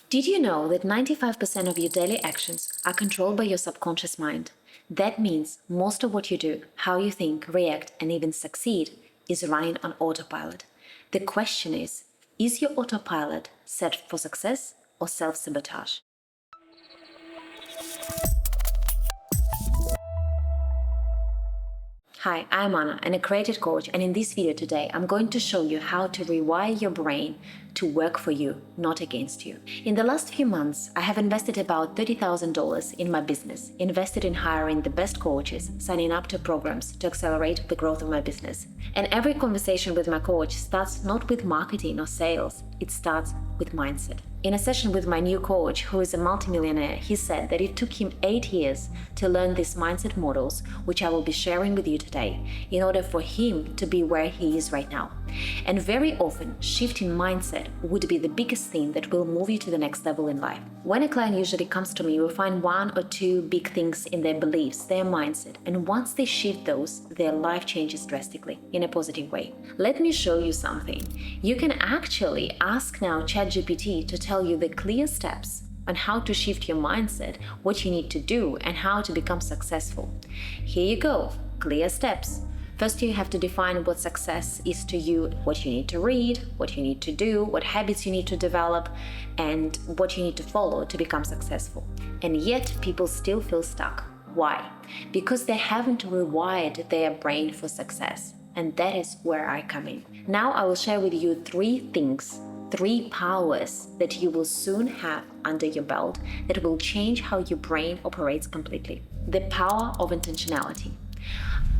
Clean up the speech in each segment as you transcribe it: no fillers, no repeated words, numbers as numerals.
Did you know that 95% of your daily actions are controlled by your subconscious mind? That means most of what you do, how you think, react, and even succeed is running on autopilot. The question is your autopilot set for success or self-sabotage? Hi, I'm Anna, an accredited coach, and in this video today, I'm going to show you how to rewire your brain to work for you, not against you. In the last few months, I have invested about $30,000 in my business, invested in hiring the best coaches, signing up to programs to accelerate the growth of my business. And every conversation with my coach starts not with marketing or sales, it starts with mindset. In a session with my new coach, who is a multimillionaire, he said that it took him 8 years to learn these mindset models, which I will be sharing with you today, in order for him to be where he is right now. And very often, shifting mindset would be the biggest thing that will move you to the next level in life. When a client usually comes to me, we find one or two big things in their beliefs, their mindset, and once they shift those, their life changes drastically in a positive way. Let me show you something. You can actually ask now ChatGPT to tell you the clear steps on how to shift your mindset, what you need to do, and how to become successful. Here you go, clear steps. First, you have to define what success is to you, what you need to read, what you need to do, what habits you need to develop, and what you need to follow to become successful. And yet, people still feel stuck. Why? Because they haven't rewired their brain for success. And that is where I come in. Now I will share with you 3 things, 3 powers that you will soon have under your belt that will change how your brain operates completely. The power of intentionality.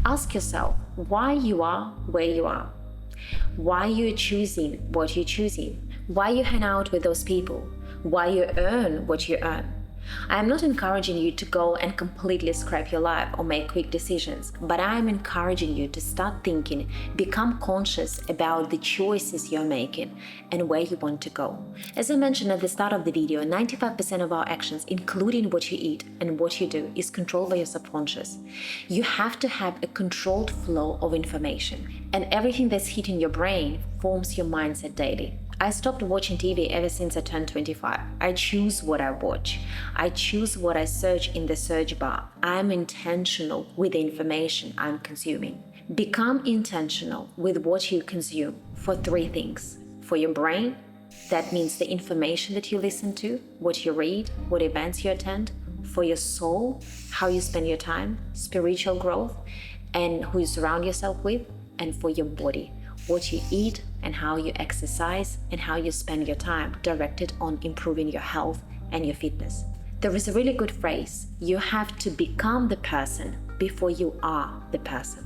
Ask yourself why you are where you are, why you're choosing what you're choosing, why you hang out with those people, why you earn what you earn. I am not encouraging you to go and completely scrap your life or make quick decisions, but I am encouraging you to start thinking, become conscious about the choices you're making and where you want to go. As I mentioned at the start of the video, 95% of our actions, including what you eat and what you do, is controlled by your subconscious. You have to have a controlled flow of information, and everything that's hitting your brain forms your mindset daily. I stopped watching TV ever since I turned 25. I choose what I watch. I choose what I search in the search bar. I'm intentional with the information I'm consuming. Become intentional with what you consume for 3 things. For your brain, that means the information that you listen to, what you read, what events you attend. For your soul, how you spend your time, spiritual growth, and who you surround yourself with. And for your body, what you eat and how you exercise and how you spend your time directed on improving your health and your fitness. There is a really good phrase: you have to become the person before you are the person.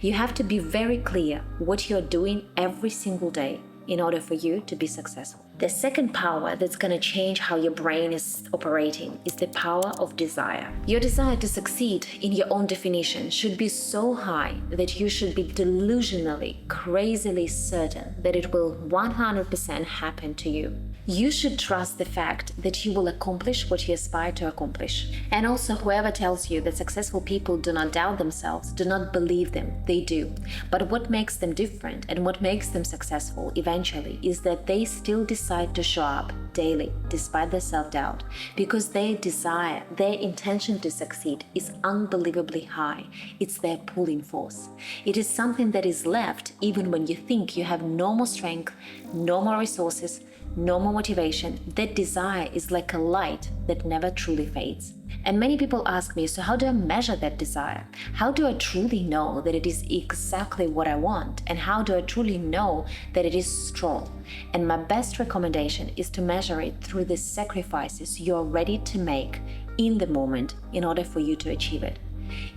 You have to be very clear what you're doing every single day in order for you to be successful. The second power that's going to change how your brain is operating is the power of desire. Your desire to succeed in your own definition should be so high that you should be delusionally, crazily certain that it will 100% happen to you. You should trust the fact that you will accomplish what you aspire to accomplish. And also, whoever tells you that successful people do not doubt themselves, do not believe them. They do. But what makes them different and what makes them successful eventually is that they still decide to show up daily despite their self-doubt, because their desire, their intention to succeed is unbelievably high. It's their pulling force. It is something that is left even when you think you have no more strength, no more resources, no more motivation. That desire is like a light that never truly fades. And many people ask me, so how do I measure that desire? How do I truly know that it is exactly what I want? And how do I truly know that it is strong? And my best recommendation is to measure it through the sacrifices you're ready to make in the moment in order for you to achieve it.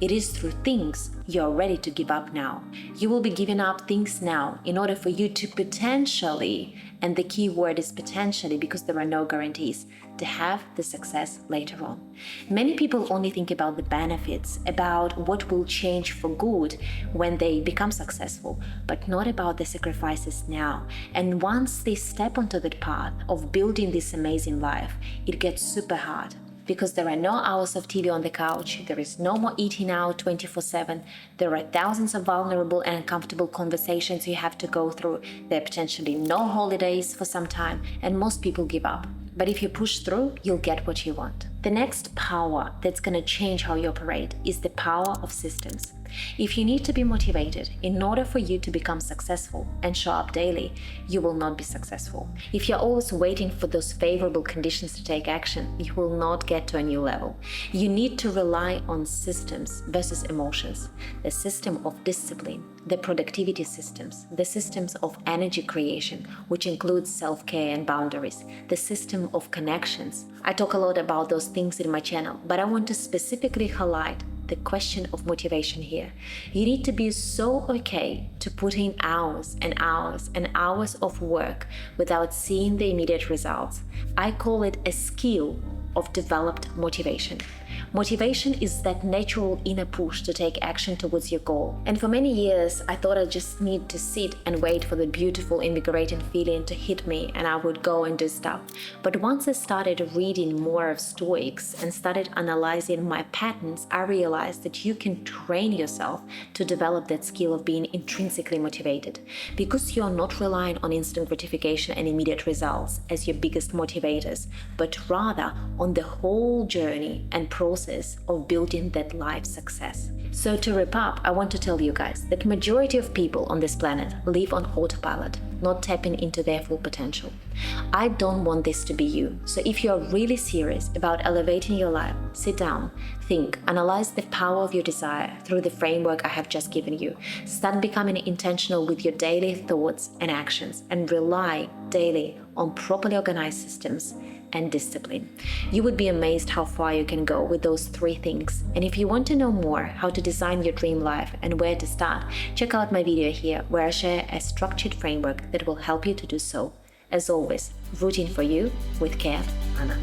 It is through things you're ready to give up now. You will be giving up things now in order for you to potentially, and the key word is potentially because there are no guarantees, to have the success later on. Many people only think about the benefits, about what will change for good when they become successful, but not about the sacrifices now. And once they step onto that path of building this amazing life, it gets super hard. Because there are no hours of TV on the couch, there is no more eating out 24/7, there are thousands of vulnerable and uncomfortable conversations you have to go through, there are potentially no holidays for some time, and most people give up. But if you push through, you'll get what you want. The next power that's going to change how you operate is the power of systems. If you need to be motivated in order for you to become successful and show up daily, you will not be successful. If you're always waiting for those favorable conditions to take action, you will not get to a new level. You need to rely on systems versus emotions. The system of discipline, the productivity systems, the systems of energy creation, which includes self-care and boundaries, the system of connections. I talk a lot about those things in my channel, but I want to specifically highlight the question of motivation here. You need to be so okay to put in hours and hours and hours of work without seeing the immediate results. I call it a skill of developed motivation. Motivation is that natural inner push to take action towards your goal. And for many years, I thought I just need to sit and wait for the beautiful invigorating feeling to hit me and I would go and do stuff. But once I started reading more of Stoics and started analyzing my patterns, I realized that you can train yourself to develop that skill of being intrinsically motivated, because you're not relying on instant gratification and immediate results as your biggest motivators, but rather on the whole journey and process of building that life success. So to wrap up, I want to tell you guys that majority of people on this planet live on autopilot, not tapping into their full potential. I don't want this to be you. So if you're really serious about elevating your life, sit down, think, analyze the power of your desire through the framework I have just given you. Start becoming intentional with your daily thoughts and actions and rely daily on properly organized systems and discipline. You would be amazed how far you can go with those 3 things. And if you want to know more how to design your dream life and where to start, check out my video here where I share a structured framework that will help you to do so. As always, rooting for you with care, Anna.